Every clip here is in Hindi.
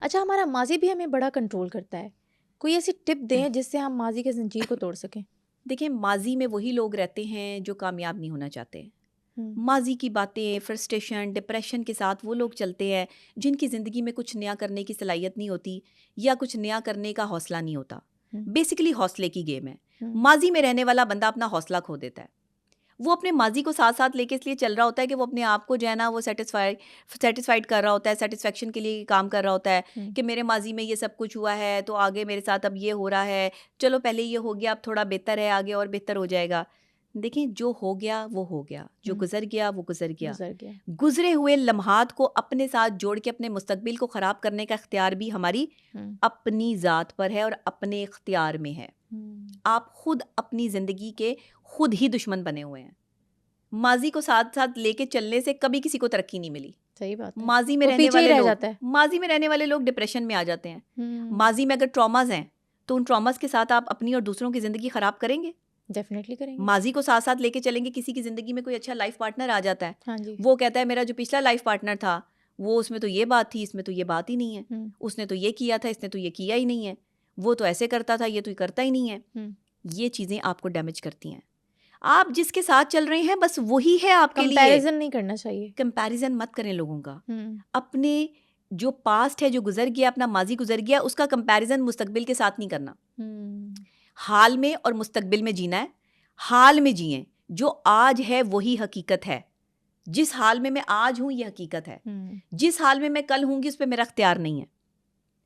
अच्छा, हमारा माजी भी हमें बड़ा कंट्रोल करता है, कोई ऐसी टिप दें जिससे हम माजी के जंजीर को तोड़ सकें? देखिए, माजी में वही लोग रहते हैं जो कामयाब नहीं होना चाहते। हम्म, माजी की बातें, फ्रस्ट्रेशन, डिप्रेशन के साथ वो लोग चलते हैं जिनकी ज़िंदगी में कुछ नया करने की सलाहियत नहीं होती या कुछ नया करने का हौसला नहीं होता। हम्म, बेसिकली हौसले की गेम है। हम्म, माजी में रहने वाला बंदा अपना हौसला खो देता है। वो अपने माजी को साथ साथ लेके इसलिए चल रहा होता है कि वो अपने आप को जो है ना वो सेटिस्फाइड कर रहा होता है, सेटिस्फेक्शन के लिए काम कर रहा होता है हम्म, कि मेरे माजी में ये सब कुछ हुआ है तो आगे मेरे साथ अब ये हो रहा है, चलो पहले ये हो गया, अब थोड़ा बेहतर है, आगे और बेहतर हो जाएगा। देखें, जो हो गया वो हो गया, जो हम्म, गुजर गया वो गुजर गया। गुजर गया। गुजरे हुए लम्हात को अपने साथ जोड़ के अपने मुस्तकबिल को ख़राब करने का इख्तियार भी हमारी हम्म, अपनी ज़ात पर है और अपने इख्तियार में है। हम्म, आप खुद अपनी ज़िंदगी के खुद ही दुश्मन बने हुए हैं। माजी को साथ साथ लेके चलने से कभी किसी को तरक्की नहीं मिली। सही बात है, माजी में वो रहने पीछे ही वाले रह लोग जाता है। माजी में रहने वाले लोग डिप्रेशन में आ जाते हैं। हम्म, माजी में अगर ट्रॉमाज हैं तो उन ट्रॉमास के साथ आप अपनी और दूसरों की ज़िंदगी ख़राब करेंगे। डेफिनेटली करेंगे। माजी को साथ साथ लेके चलेंगे, किसी की ज़िंदगी में कोई अच्छा लाइफ पार्टनर आ जाता है, हाँ जी। वो कहता है मेरा जो पिछला लाइफ पार्टनर था वो उसमें तो ये बात थी, इसमें तो ये बात ही नहीं है, हम्म, उसने तो ये किया था, इसने तो ये किया ही नहीं है, वो तो ऐसे करता था, ये तो करता ही नहीं है। हम्म, ये चीज़ें आपको डैमेज करती हैं। आप जिसके साथ चल रहे हैं बस वही है आपके लिए। कंपैरिजन नहीं करना चाहिए। कंपैरिजन मत करें लोगों का। हम्म, अपने जो पास्ट है, जो गुजर गया, अपना माजी गुजर गया, उसका कंपैरिजन मुस्तकबिल के साथ नहीं करना। हम्म, हाल में और मुस्तकबिल में जीना है। हाल में जिएं, जो आज है वही हकीकत है। जिस हाल में मैं आज हूं ये हकीकत है। हम्म, जिस हाल में मैं कल होंगी उस पर मेरा अख्तियार नहीं है।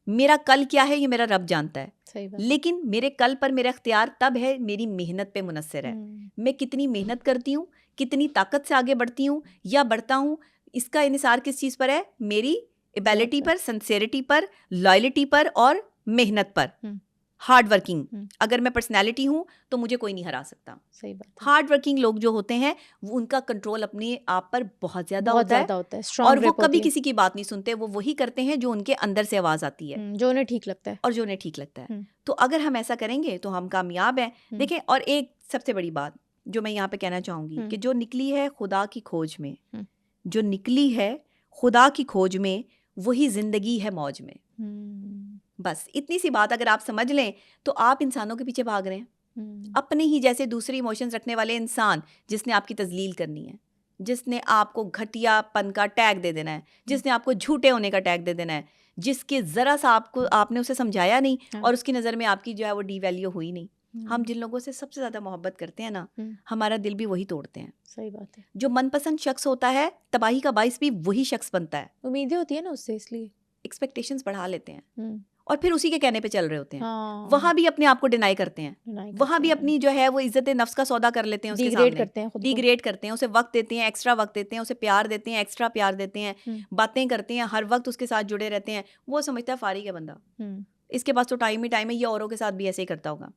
मेरा कल क्या है ये मेरा रब जानता है। सही बात है। लेकिन मेरे कल पर मेरा अख्तियार तब है मेरी मेहनत पे मुनस्सर है। हम्म, मैं कितनी मेहनत करती हूँ, कितनी ताकत से आगे बढ़ती हूँ या बढ़ता हूँ, इसका इन्हिसार किस चीज़ पर है? मेरी जात एबिलिटी पर। पर, सिंसेरिटी पर, लॉयल्टी पर और मेहनत पर। हम्म, हार्ड वर्किंग। हम्म, अगर मैं पर्सनैलिटी हूँ तो मुझे कोई नहीं हरा सकता। सही बात है। हार्ड वर्किंग लोग जो होते हैं वो उनका कंट्रोल अपने आप पर बहुत ज़्यादा बहुत होता है ज्यादा होता है, और स्ट्रांग वो ग्रिप कभी होती है। किसी की बात नहीं सुनते। वो वही करते हैं जो उनके अंदर से आवाज़ आती है जो उन्हें ठीक लगता है। और जो उन्हें ठीक लगता है। हम्म, तो अगर हम ऐसा करेंगे तो हम कामयाब हैं। हम्म, देखें, और एक सबसे बड़ी बात जो मैं यहाँ पे कहना चाहूँगी हम्म, कि जो निकली है खुदा की खोज में, हम्म, जो निकली है खुदा की खोज में, वही ज़िंदगी है मौज में। हम्म, बस इतनी सी बात अगर आप समझ लें तो आप इंसानों के पीछे भाग रहे हैं। हम्म, अपने ही जैसे दूसरे इमोशंस रखने वाले इंसान, जिसने आपकी तजलील करनी है, जिसने आपको घटियापन का टैग दे देना है, हम्म, जिसने आपको झूठे होने का टैग दे देना है, जिसके ज़रा सा आपने उसे समझाया नहीं हाँ, और उसकी नज़र में आपकी जो है वो डी वैल्यू हुई नहीं। हम हम्म, जिन लोगों से सबसे ज़्यादा मोहब्बत करते हैं ना, हम्म, हमारा दिल भी वही तोड़ते हैं। सही बात है। जो मनपसंद शख्स होता है, तबाही का बाइस भी वही शख्स बनता है। उम्मीदें होती है ना उससे, इसलिए। एक्सपेक्टेशंस बढ़ा लेते हैं हम्म, और फिर उसी के कहने पे चल रहे होते हैं। हाँ, वहाँ भी अपने आप को डिनाई करते हैं, डिनाई वहाँ करते भी हैं, अपनी जो है वो इज्जत नफ्स का सौदा कर लेते हैं उसके डिग्रेड सामने। करते हैं खुद को। डिग्रेड करते हैं, उसे वक्त देते हैं, एक्स्ट्रा वक्त देते हैं, उसे प्यार देते हैं, एक्स्ट्रा प्यार देते हैं, हम्म, बातें करते हैं, हर वक्त उसके साथ जुड़े रहते हैं। वो समझता है फारिग है बंदा, हम्म, इसके पास तो टाइम ही टाइम है, ये औरों के साथ भी ऐसे ही करता होगा।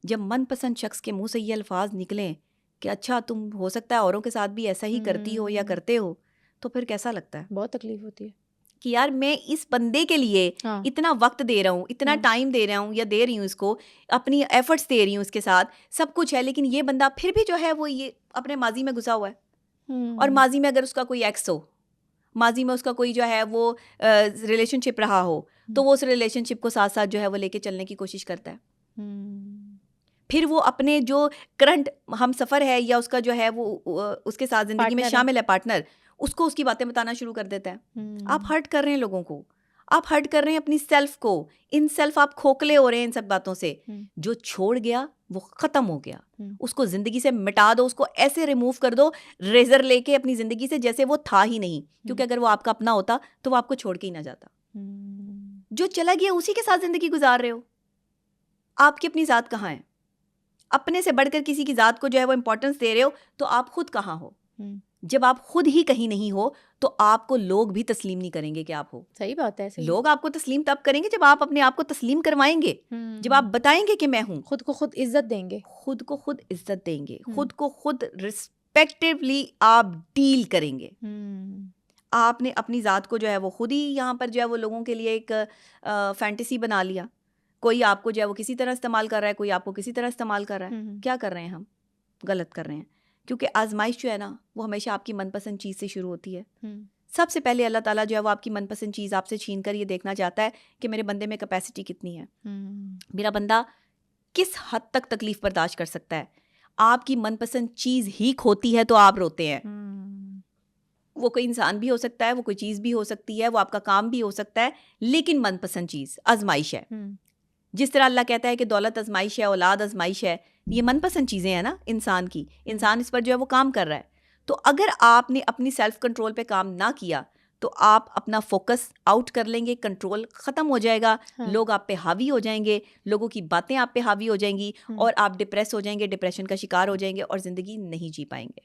जब मनपसंद शख्स के मुंह से ये अल्फाज निकलें कि अच्छा तुम हो सकता है औरों के साथ भी ऐसा ही करती हो या हम्म, करते हो, तो फिर कैसा लगता है बहुत तकलीफ होती है। कि यार मैं इस बंदे के लिए हाँ, इतना वक्त दे रहा हूँ, इतना टाइम दे रहा हूँ या दे रही हूँ इसको, अपनी एफर्ट्स दे रही हूँ इसके साथ, सब कुछ है, लेकिन ये बंदा फिर भी जो है वो ये अपने माजी में घुसा हुआ है। और हम्म, माजी में अगर उसका कोई एक्स हो, माजी में उसका कोई जो है वो रिलेशनशिप रहा हो, तो वो उस रिलेशनशिप को साथ साथ जो है वो लेके चलने की कोशिश करता है। हम्म, फिर वो अपने जो करंट हम सफ़र है या उसका जो है वो उसके साथ ज़िंदगी में पार्टनर है। शामिल है पार्टनर, उसको उसकी बातें बताना शुरू कर देता है। आप हम्म, हर्ट कर रहे हैं लोगों को, आप हर्ट कर रहे हैं अपनी सेल्फ को। इन सेल्फ आप खोखले हो रहे हैं इन सब बातों से। हम्म, जो छोड़ गया वो ख़त्म हो गया, हम्म, उसको ज़िंदगी से मिटा दो, उसको ऐसे रिमूव कर दो रेजर लेके अपनी ज़िंदगी से, जैसे वो था ही नहीं। क्योंकि अगर वो आपका अपना होता तो वो आपको छोड़ के ही ना जाता। हम्म, जो चला गया उसी के साथ ज़िंदगी गुजार रहे हो। आपकी अपनी ज़ात कहाँ है? अपने से बढ़कर किसी की ज़ात को जो है वो इंपॉर्टेंस दे रहे हो, तो आप खुद कहाँ हो? हम्म, जब आप खुद ही कहीं नहीं हो तो आपको लोग भी तस्लीम नहीं करेंगे कि आप हो। सही बात है, ऐसे ही है। लोग आपको तस्लीम तब करेंगे जब आप अपने आप को तस्लीम करवाएंगे, जब आप हम्म, बताएंगे कि मैं हूं। खुद को खुद इज्जत देंगे। खुद को खुद इज्जत देंगे, हम्म, खुद को खुद रिस्पेक्टिवली आप डील करेंगे। हम्म, आपने अपनी ज़ात को जो है वो खुद ही यहाँ पर जो है वो लोगों के लिए एक फैंटेसी बना लिया। कोई आपको जो है वो किसी तरह इस्तेमाल कर रहा है, कोई आपको किसी तरह इस्तेमाल कर रहा है। हम्म, क्या कर रहे हैं हम? गलत कर रहे हैं। क्योंकि आजमाइश जो है ना वो हमेशा आपकी मनपसंद चीज़ से शुरू होती है। हम्म, सबसे पहले अल्लाह ताला जो है वो आपकी मनपसंद चीज़ आपसे छीन कर ये देखना चाहता है कि मेरे बंदे में कैपेसिटी कितनी है, मेरा बंदा किस हद तक तकलीफ बर्दाश्त कर सकता है। आपकी मनपसंद चीज़ ही खोती है तो आप रोते हैं। वो कोई इंसान भी हो सकता है, वो कोई चीज़ भी हो सकती है, वो आपका काम भी हो सकता है, लेकिन मनपसंद चीज़ आजमाइश है। जिस तरह अल्लाह कहता है कि दौलत आजमाइश है, औलाद आजमाइश है, ये मनपसंद चीज़ें हैं ना इंसान की, इंसान इस पर जो है वो काम कर रहा है। तो अगर आपने अपनी सेल्फ कंट्रोल पे काम ना किया तो आप अपना फोकस आउट कर लेंगे, कंट्रोल ख़त्म हो जाएगा, हाँ। लोग आप पे हावी हो जाएंगे, लोगों की बातें आप पे हावी हो जाएंगी और आप डिप्रेस हो जाएंगे, डिप्रेशन का शिकार हो जाएंगे और ज़िंदगी नहीं जी पाएंगे।